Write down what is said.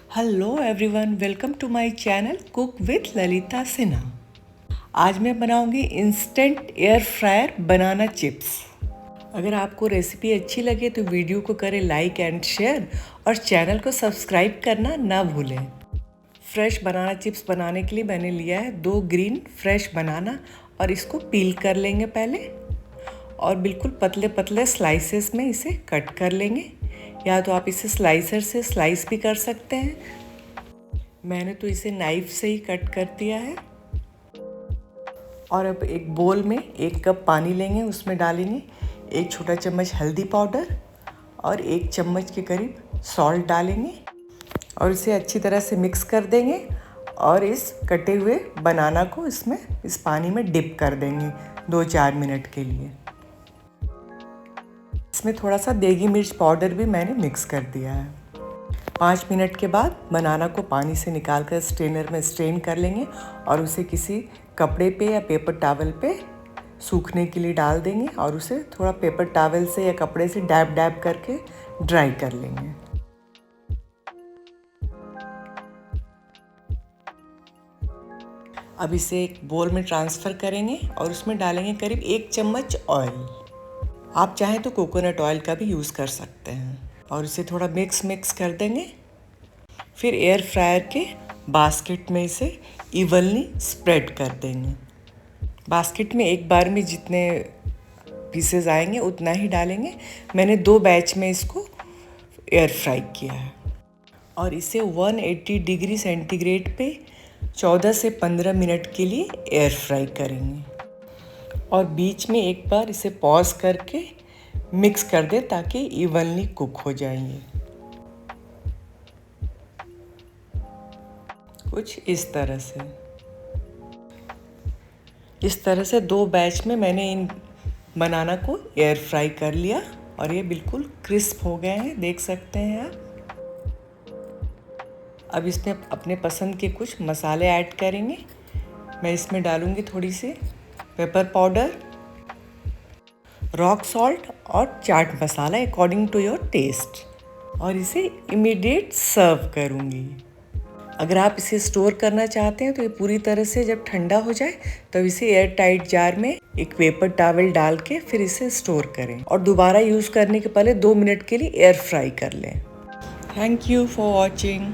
Hello everyone, welcome to my channel cook with Lalita Sinha. आज मैं बनाऊंगी instant air fryer banana chips. अगर आपको रेसिपी अच्छी लगे तो वीडियो को करें लाइक एंड शेयर और चैनल को सब्सक्राइब करना ना भूलें। फ्रेश बनाना चिप्स बनाने के लिए मैंने लिया है 2 ग्रीन फ्रेश बनाना और इसको पील कर लेंगे पहले और बिल्कुल पतले पतले स्लाइसेस में इसे कट कर लेंगे, या तो आप इसे स्लाइसर से स्लाइस भी कर सकते हैं। मैंने तो इसे नाइफ से ही कट कर दिया है। और अब एक बोल में 1 कप पानी लेंगे, उसमें डालेंगे 1 छोटा चम्मच हल्दी पाउडर और 1 चम्मच के करीब सॉल्ट डालेंगे और इसे अच्छी तरह से मिक्स कर देंगे और इस कटे हुए बनाना को इस पानी में डिप कर देंगे 2-4 मिनट के लिए। इसमें थोड़ा सा देगी मिर्च पाउडर भी मैंने मिक्स कर दिया है। 5 मिनट के बाद बनाना को पानी से निकाल कर स्ट्रेनर में स्ट्रेन कर लेंगे और उसे किसी कपड़े पे या पेपर टॉवल पे सूखने के लिए डाल देंगे और उसे थोड़ा पेपर टॉवल से या कपड़े से डैब डैब करके ड्राई कर लेंगे। अब इसे एक बोल में ट्रांसफ़र करेंगे और उसमें डालेंगे करीब 1 चम्मच ऑयल। आप चाहें तो कोकोनट ऑयल का भी यूज़ कर सकते हैं और इसे थोड़ा मिक्स कर देंगे। फिर एयर फ्रायर के बास्केट में इसे इवनली स्प्रेड कर देंगे। बास्केट में एक बार में जितने पीसेस आएंगे उतना ही डालेंगे। मैंने 2 बैच में इसको एयर फ्राई किया है और इसे 180 डिग्री सेंटीग्रेड पे 14 से 15 मिनट के लिए एयर फ्राई करेंगे और बीच में एक बार इसे पॉज करके मिक्स कर दे ताकि इवनली कुक हो जाएंगे। कुछ इस तरह से 2 बैच में मैंने इन बनाना को एयर फ्राई कर लिया और ये बिल्कुल क्रिस्प हो गए हैं, देख सकते हैं आप। अब इसमें अपने पसंद के कुछ मसाले ऐड करेंगे। मैं इसमें डालूंगी थोड़ी C pepper powder, rock salt और chaat masala according to your test और इसे इमीडिएट सर्व करूँगी। अगर आप इसे स्टोर करना चाहते हैं तो ये पूरी तरह से जब ठंडा हो जाए तब इसे एयर टाइट जार में एक पेपर टॉवल डाल के फिर इसे स्टोर करें और दोबारा यूज़ करने के पहले 2 मिनट के लिए एयर फ्राई कर लें। Thank you for watching.